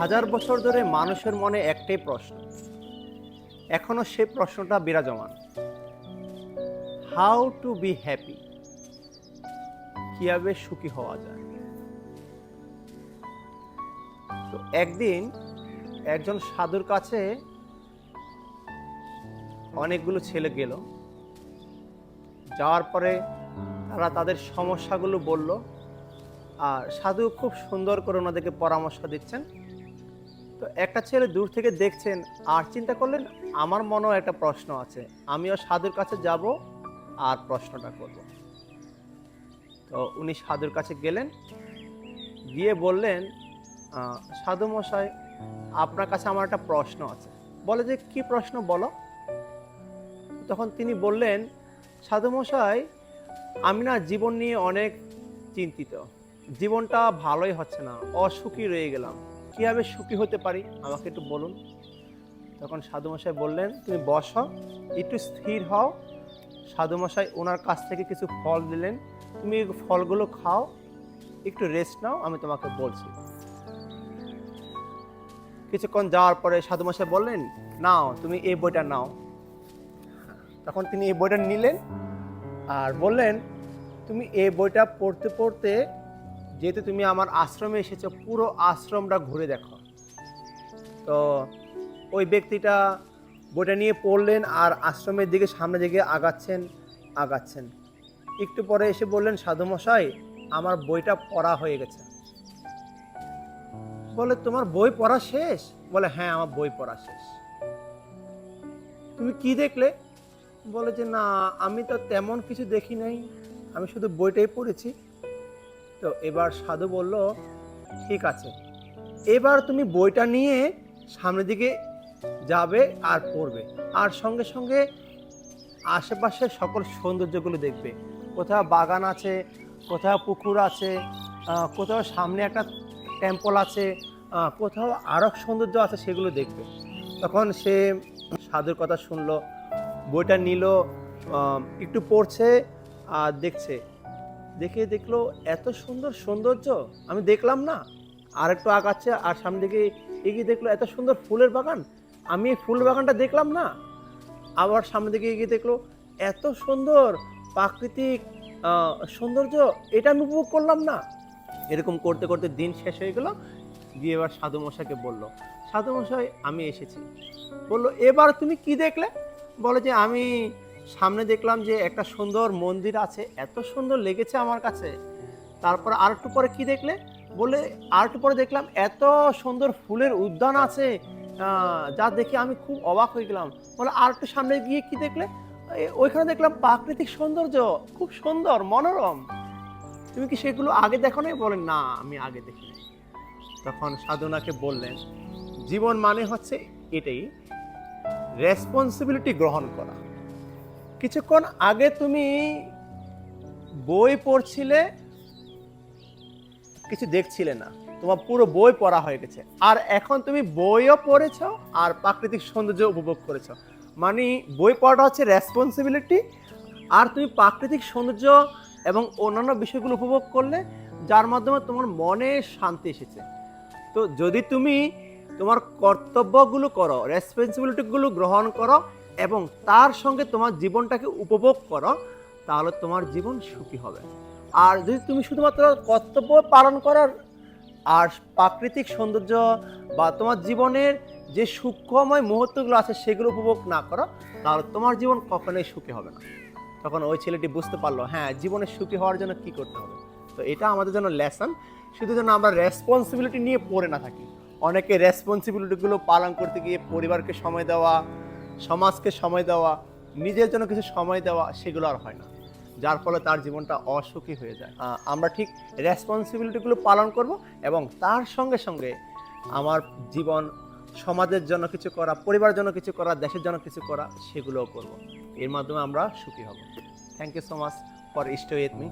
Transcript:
হাজার বছর ধরে মানুষের মনে একটাই প্রশ্ন, এখনো সে প্রশ্নটা বিরাজমান। How to be happy? কিভাবে সুখী হওয়া যায়? তো একদিন একজন সাধুর কাছে অনেকগুলো ছেলে গেল। যাওয়ার পরে তারা তাদের সমস্যাগুলো বলল, আর সাধু খুব সুন্দর করে ওনাদেরকে পরামর্শ দিচ্ছেন। তো একটা ছেলে দূর থেকে দেখছেন আর চিন্তা করলেন, আমার মনেও একটা প্রশ্ন আছে, আমিও সাধুর কাছে যাব আর প্রশ্নটা করব। তো উনি সাধুর কাছে গেলেন, গিয়ে বললেন, সাধু মশাই, আপনার কাছে আমার একটা প্রশ্ন আছে। বলে যে, কি প্রশ্ন বলো। তখন তিনি বললেন, সাধু মশাই, আমি না জীবন নিয়ে অনেক চিন্তিত, জীবনটা ভালোই হচ্ছে না, অসুখী রয়ে গেলাম, কিভাবে সুখী হতে পারি আমাকে একটু বলুন। তখন সাধুমশাই বললেন, তুমি বসো, একটু স্থির হও। সাধুমশাই ওনার কাছ থেকে কিছু ফল দিলেন, তুমি এই ফলগুলো খাও, একটু রেস্ট নাও, আমি তোমাকে বলছি। কিছুক্ষণ যাওয়ার পরে সাধুমশাই বললেন, নাও তুমি এই বইটা নাও। তখন তিনি এই বইটা নিলেন আর বললেন, তুমি এই বইটা পড়তে পড়তে, যেহেতু তুমি আমার আশ্রমে এসেছো, পুরো আশ্রমটা ঘুরে দেখো। তো ওই ব্যক্তিটা বইটা নিয়ে পড়লেন আর আশ্রমের দিকে সামনের দিকে আগাচ্ছেন। একটু পরে এসে বললেন, সাধুমশাই, আমার বইটা পড়া হয়ে গেছে। বলে, তোমার বই পড়া শেষ? বলে, হ্যাঁ, আমার বই পড়া শেষ। তুমি কি দেখলে? বলে যে, না, আমি তো তেমন কিছু দেখি নাই, আমি শুধু বইটাই পড়েছি। তো এবার সাধু বলল, ঠিক আছে, এবার তুমি বইটা নিয়ে সামনের দিকে যাবে আর পড়বে, আর সঙ্গে সঙ্গে আশেপাশের সকল সৌন্দর্যগুলো দেখবে। কোথাও বাগান আছে, কোথাও পুকুর আছে, কোথাও সামনে একটা টেম্পল আছে, কোথাও আরও সৌন্দর্য আছে, সেগুলো দেখবে। তখন সে সাধুর কথা শুনলো, বইটা নিল, একটু পড়ছে আর দেখলো এত সুন্দর সৌন্দর্য আমি দেখলাম না। আর একটু আগাচ্ছে আর সামনে দিকে এগিয়ে দেখলো এত সুন্দর ফুলের বাগান, আমি এই ফুল বাগানটা দেখলাম না। আবার সামনে দিকে এগিয়ে দেখলো এত সুন্দর প্রাকৃতিক সৌন্দর্য, এটা আমি উপভোগ করলাম না। এরকম করতে করতে দিন শেষ হয়ে গেল। গিয়ে এবার সাধু মশাইকে বলল, সাধু মশাই, আমি এসেছি। বলল, এবার তুমি কি দেখলে? বলে যে, আমি সামনে দেখলাম যে একটা সুন্দর মন্দির আছে, এত সুন্দর লেগেছে আমার কাছে। তারপর আর একটু পরে কি দেখলে? বলে, আর একটু পরে দেখলাম এত সুন্দর ফুলের উদ্যান আছে, যা দেখে আমি খুব অবাক হয়ে গেলাম। বলে, আর একটু সামনে গিয়ে কি দেখলে? ওইখানে দেখলাম প্রাকৃতিক সৌন্দর্য, খুব সুন্দর মনোরম, তুমি কি সেগুলো আগে দেখো নাই? বলেন, না, আমি আগে দেখিনি। তখন সাধুনাকে বললেন, জীবন মানে হচ্ছে এটাই, রেসপন্সিবিলিটি গ্রহণ করা। কিছুক্ষণ আগে তুমি বই পড়ছিলে, কিছু দেখছিলে না, তোমার পুরো বই পড়া হয়ে গেছে, আর এখন তুমি বইও পড়েছো আর প্রাকৃতিক সৌন্দর্য উপভোগ করেছো। মানে বই পড়াটা হচ্ছে রেসপন্সিবিলিটি, আর তুমি প্রাকৃতিক সৌন্দর্য এবং অন্যান্য বিষয়গুলো উপভোগ করলে, যার মাধ্যমে তোমার মনে শান্তি এসেছে। তো যদি তুমি তোমার কর্তব্যগুলো করো, রেসপন্সিবিলিটিগুলো গ্রহণ করো এবং তার সঙ্গে তোমার জীবনটাকে উপভোগ করো, তাহলে তোমার জীবন সুখী হবে। আর যদি তুমি শুধুমাত্র কর্তব্য পালন করার আর প্রাকৃতিক সৌন্দর্য বা তোমার জীবনের যে সূক্ষ্মময় মুহূর্তগুলো আছে সেগুলো উপভোগ না করো, তাহলে তোমার জীবন কখনোই সুখী হবে না। তখন ওই ছেলেটি বুঝতে পারলো, হ্যাঁ, জীবনে সুখী হওয়ার জন্য কি করতে হবে। তো এটা আমাদের জন্য লেসন, শুধু যেন আমরা রেসপন্সিবিলিটি নিয়ে পড়ে না থাকি। অনেকে রেসপন্সিবিলিটিগুলো পালন করতে গিয়ে পরিবারকে সময় দেওয়া, সমাজকে সময় দেওয়া, নিজের জন্য কিছু সময় দেওয়া, সেগুলো আর হয় না, যার ফলে তার জীবনটা অসুখী হয়ে যায়। আমরা ঠিক রেসপন্সিবিলিটিগুলো পালন করব এবং তার সঙ্গে সঙ্গে আমার জীবন সমাজের জন্য কিছু করা, পরিবারের জন্য কিছু করা, দেশের জন্য কিছু করা, সেগুলোও করব। এর মাধ্যমে আমরা সুখী হব। Thank you so much for stay with me.